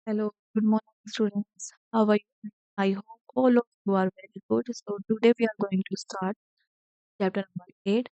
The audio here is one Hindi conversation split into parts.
Hello, good morning, students. How are you? I hope all of you are very good. So, today we are going to start chapter number 8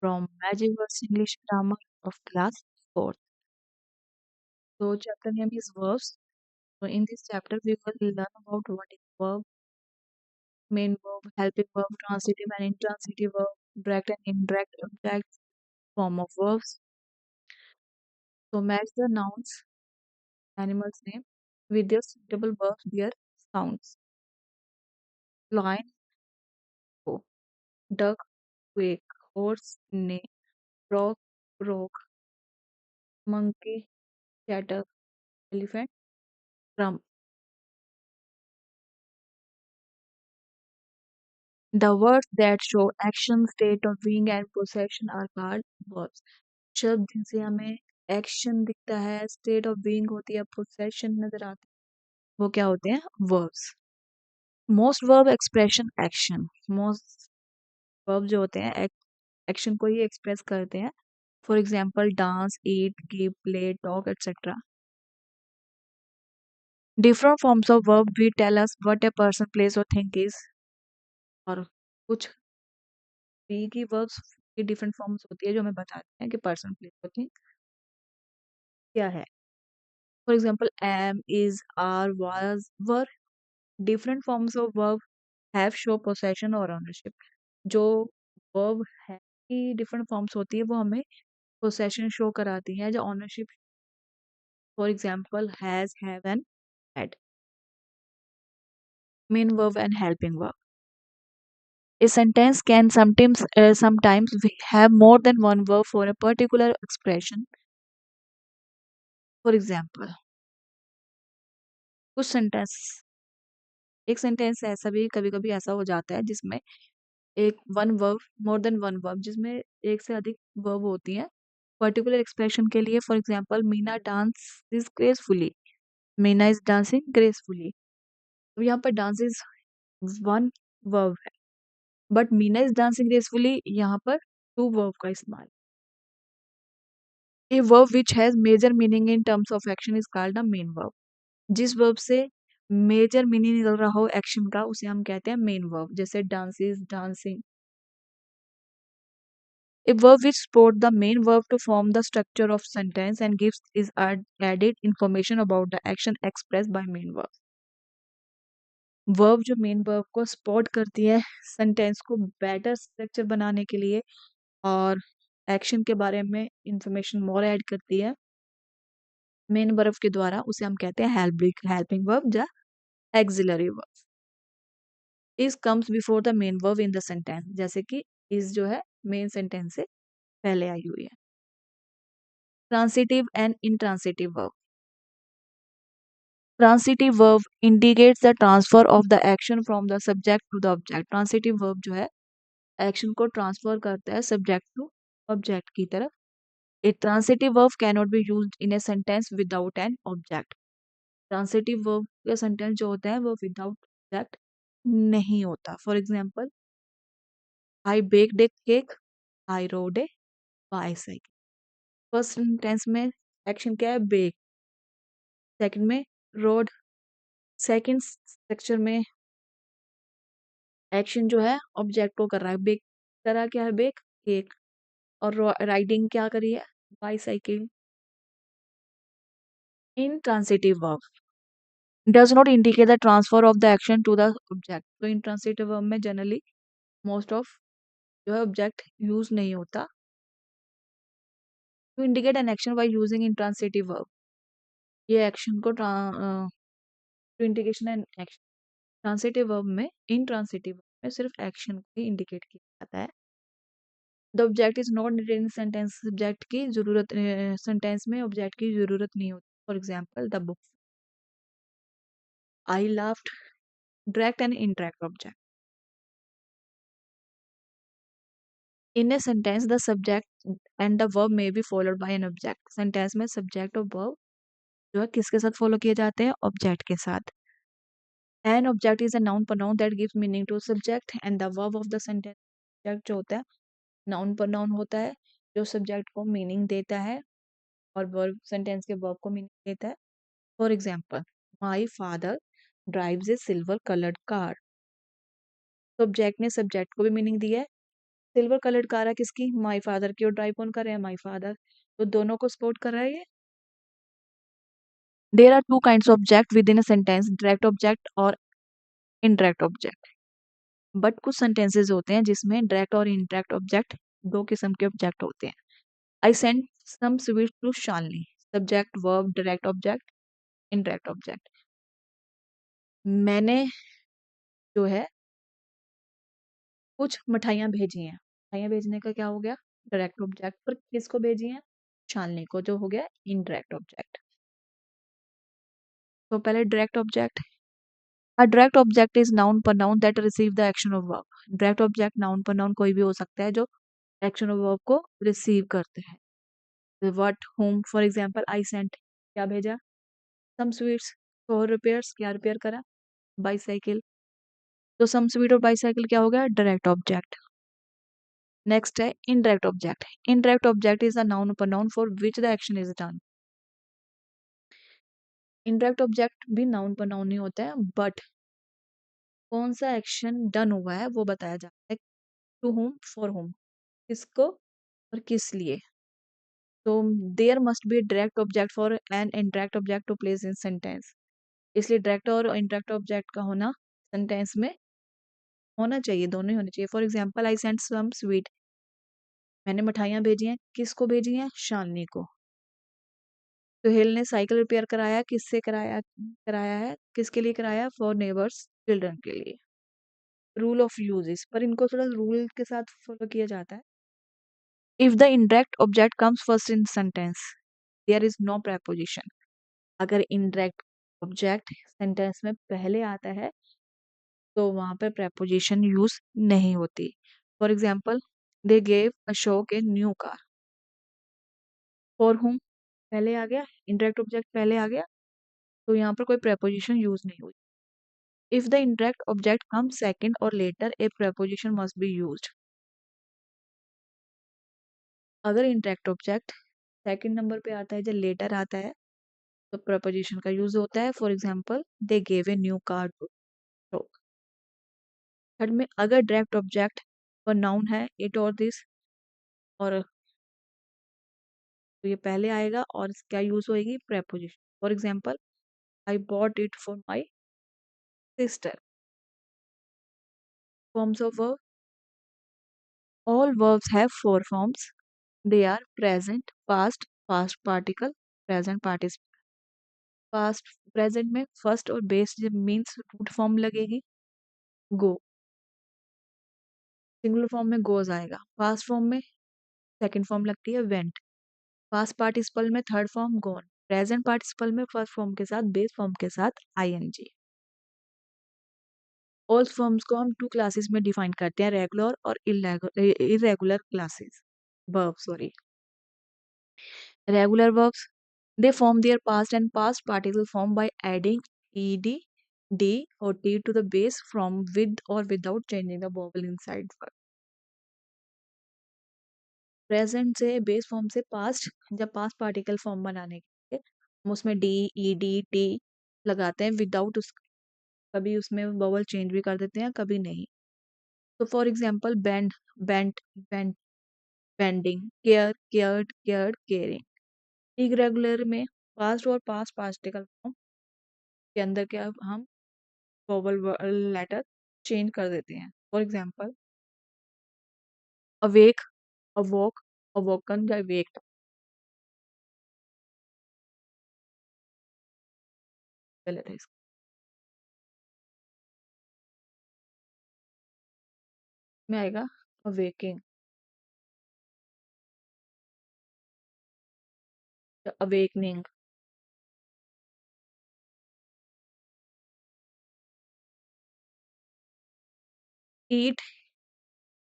from Magic Words English Grammar of class 4th. So, chapter name is Verbs. So, in this chapter, we will learn about what is verb, main verb, helping verb, transitive and intransitive verb, direct and indirect objects, form of verbs. So, match the nouns, animal's name with their suitable verbs, their sounds. Lion, go. Duck, quake. Horse, neigh. Frog, rock. Monkey, chatter. Elephant, drum. The words that show action, state of being and possession are called verbs. शब्द जिनसे हमें एक्शन दिखता है, स्टेट ऑफ बीइंग होती है, पोसेशन नजर आती है, वो क्या होते हैं? Verbs. Most verb expression action. Most verb जो होते हैं एक्शन को ही एक्सप्रेस करते हैं. For example dance, eat, give, play, talk etcetera. Different forms of verb we tell us what a person, place or thing is. और कुछ बी की वर्ब्स की डिफरेंट फॉर्म्स होती है जो हमें बताते हैं कि पर्सन, प्लेस और थिंग क्या है. For example am, is, are, was, were. Different forms of verb have, show, possession और ओनरशिप. जो वर्ब है की डिफरेंट फॉर्म्स होती है वो हमें पोसेशन शो कराती है, जो ownership. For example has, have and had. Main verb and helping verb. A sentence can sometimes have more than one verb for a particular expression. For example, कुछ सेंटेंस एक सेंटेंस ऐसा भी कभी-कभी ऐसा हो जाता है जिसमें एक one verb, more than one verb, जिसमें एक से अधिक वर्ब होती हैं पर्टिकुलर एक्सप्रेशन के लिए. For example Meena dance is gracefully. Meena is dancing gracefully. अब यहाँ पर डांस इज वन वर्ब है, but Meena is dancing gracefully यहाँ पर टू वर्ब का इस्तेमाल. A verb which has major meaning in terms of action is called a main verb. जिस वर्ब से मेजर मीनिंग निकल रहा हो एक्शन का उसे हम कहते हैं मेन वर्ब. जैसे dances, dancing. A verb which support the main verb to form the structure of sentence and gives is added information about the action expressed by main verb. Verb जो मेन वर्ब को सपोर्ट करती है सेंटेंस को बेटर स्ट्रक्चर बनाने के लिए और एक्शन के बारे में इंफॉर्मेशन मोर ऐड करती है मेन वर्ब के द्वारा, उसे हम कहते हैं हेल्पिंग वर्ब या axillary verb. Is comes before the main verb in the sentence. जैसे कि इज जो है मेन सेंटेंस से पहले आई हुई है. Transitive and intransitive verb. Transitive verb indicates the transfer of the action from the subject to the object. Transitive verb जो है एक्शन को ट्रांसफर करता है सब्जेक्ट टू ऑब्जेक्ट की तरफ. A transitive verb can not be used in a sentence without an object. Transitive verb का सेंटेंस जो होता है वो विदाउट ऑब्जेक्ट नहीं होता. For example I baked a cake, I rode a bicycle. First sentence में एक्शन क्या है? बेक. सेकंड में रोड. सेकंड स्ट्रक्चर में एक्शन जो है ऑब्जेक्ट को कर रहा है. बेक करा क्या है? Bake cake. और राइडिंग क्या करी है? Bicycle. Intransitive verb does not indicate the transfer of the action to the object. तो intransitive verb में जनरली मोस्ट ऑफ जो है ऑब्जेक्ट यूज नहीं होता. To indicate an action by using intransitive verb, ये एक्शन को to indication and action. Transitive verb में intransitive verb में सिर्फ एक्शन को ही इंडिकेट किया जाता है. The object is not needed in sentence. Subject की जरूरत सेंटेंस में ऑब्जेक्ट की जरूरत नहीं होती. For example the book. I laughed. Direct and indirect object. In a sentence, the subject and the verb may be followed by an object. Sentence में सब्जेक्ट और वर्ब जो है किसके साथ फॉलो किए जाते हैं? ऑब्जेक्ट के साथ. An object is a noun pronoun that gives meaning to subject and the verb of the sentence. Subject जो होता है नाउन pronoun होता है जो सब्जेक्ट को मीनिंग देता है और वर्ब सेंटेंस के वर्ब को मीनिंग देता है. For example, my father drives A silver coloured car. तो ऑब्जेक्ट ने सब्जेक्ट को भी मीनिंग दिया है। सिल्वर कलर्ड कार है किसकी? माई फादर की। और ड्राइव कौन कर रहे हैं? My father. तो दोनों को सपोर्ट कर रहा है ये। There are two kind object with in a sentence, direct object और इनडायरेक्ट ऑब्जेक्ट। बट कुछ सेंटेंसेस होते हैं जिसमें डायरेक्ट और इनडायरेक्ट ऑब्जेक्ट, दो किस्म के ऑब्जेक्ट होते हैं। I sent some sweet to Shalini, subject verb direct object indirect object. मैंने जो है कुछ मिठाइयाँ भेजी हैं, मिठाइयाँ भेजने का क्या हो गया? Direct object. पर किसको भेजी हैं? शालिनी को, जो हो गया इनडायरेक्ट ऑब्जेक्ट। तो पहले direct object. A direct object is noun pronoun that receive the action of verb. Direct object noun pronoun कोई भी हो सकता है जो एक्शन ऑफ वर्ब को रिसीव करते हैं। What, whom, for example I sent, क्या भेजा? सम स्वीट्स फॉर रिपेयर्स, क्या रिपेयर करा? बाईसाइकिल। तो सम स्वीट और बाईसाइकिल क्या हो गया? Direct object. नेक्स्ट है indirect object. Indirect object is a noun pronoun for which the action is done. Indirect object भी नाउन pronoun ही होता है, बट कौन सा एक्शन डन हुआ है वो बताया जाता है। टू whom, फॉर whom, किसको और किस लिए। तो there must be direct object for an indirect object to place in sentence. इसलिए डायरेक्ट और इनडायरेक्ट ऑब्जेक्ट का होना सेंटेंस में होना चाहिए, दोनों ही होने चाहिए। For example, I sent some sweet, मैंने मिठाइयाँ भेजी हैं। किसको भेजी हैं? शालिनी को। सुहेल ने साइकिल रिपेयर कराया, किससे कराया? कराया है किसके लिए कराया? फॉर नेबर्स चिल्ड्रन के लिए। रूल ऑफ यूजेस, पर इनको थोड़ा रूल के साथ फॉलो किया जाता है। If the indirect object comes first in sentence, there is no preposition। अगर indirect ऑब्जेक्ट सेंटेंस में पहले आता है तो वहां पर preposition यूज नहीं होती। For example, they gave Ashok A new car. For whom पहले आ गया, indirect ऑब्जेक्ट पहले आ गया, तो यहाँ पर कोई preposition यूज नहीं हुई। If the indirect object comes second और later, a preposition must be used. अगर indirect ऑब्जेक्ट सेकंड नंबर पे आता है या लेटर आता है तो प्रपोजिशन का यूज होता है। For example, they gave a new car to Ashok. Third में, अगर डायरेक्ट ऑब्जेक्ट और नाउन है, इट और दिस, और तो ये पहले आएगा और क्या यूज होएगी? Preposition. For example, I bought it for my sister. Forms of verb, all verbs have four forms. They are present, past, past particle, present participle. Past present में फर्स्ट और बेस जब मीन्स रूट फॉर्म लगेगी, गो। सिंगुलर फॉर्म में गोज आएगा। पास्ट फॉर्म में सेकंड फॉर्म लगती है वेंट। पास्ट पार्टिसिपल में थर्ड फॉर्म गोन। प्रेजेंट पार्टिसिपल में फर्स्ट फॉर्म के साथ बेस फॉर्म के साथ आईएनजी। ऑल फॉर्म्स को हम टू क्लासेस में डिफाइन करते हैं, रेगुलर और irregular classes verb, sorry. Regular verbs, they form their past and past participle form by adding ed, d or t to the base from with or without changing the vowel inside verb। Present से बेस फॉर्म से पास्ट, जब पास्ट पार्टिकल फॉर्म बनाने के लिए हम उसमें डी, ई डी, टी लगाते हैं विदाउट उस, कभी उसमें वोवल चेंज भी कर देते हैं, कभी नहीं। तो for example, bend, bent, bent, bending, care, cared, cared, caring. Irregular में पास्ट और पास्ट पार्टिकल फॉर्म के अंदर क्या हम वोवल लेटर चेंज कर देते हैं। फॉर एग्जांपल, अवेक, अवोक, अवोकन या वेक्ड। गलत है इसका। में आएगा awaking, awakening. Eat,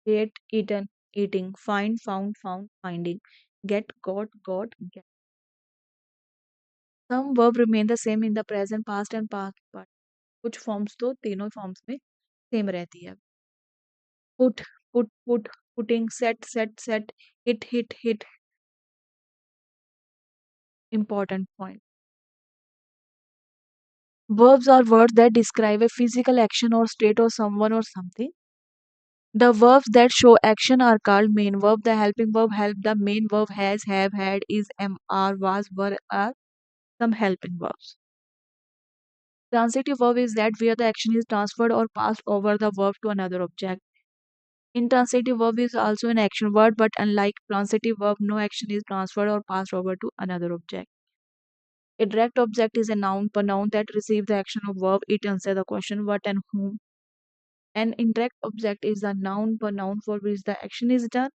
ate, eaten, eating, find, found, found, finding, get, got, get। Some verb remain the same in the present, past and past part। कुछ फॉर्म्स तो तीनों फॉर्म्स में सेम रहती है। Put, put, putting, set, set, hit, important point. Verbs are words that describe a physical action or state of someone or something. The verbs that show action are called main verb. The helping verb help. The main verb has, have, had, is, am, are, was, were, are some helping verbs. Transitive verb is that where the action is transferred or passed over the verb to another object. Intransitive verb is also an action word, but unlike transitive verb, no action is transferred or passed over to another object. A direct object is a noun, pronoun that receives the action of verb. It answers the question what and whom. An indirect object is a noun, pronoun for which the action is done.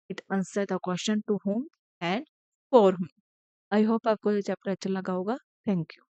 It answers the question to whom and for whom. I hope आपको ये चैप्टर अच्छा लगा होगा। Thank you.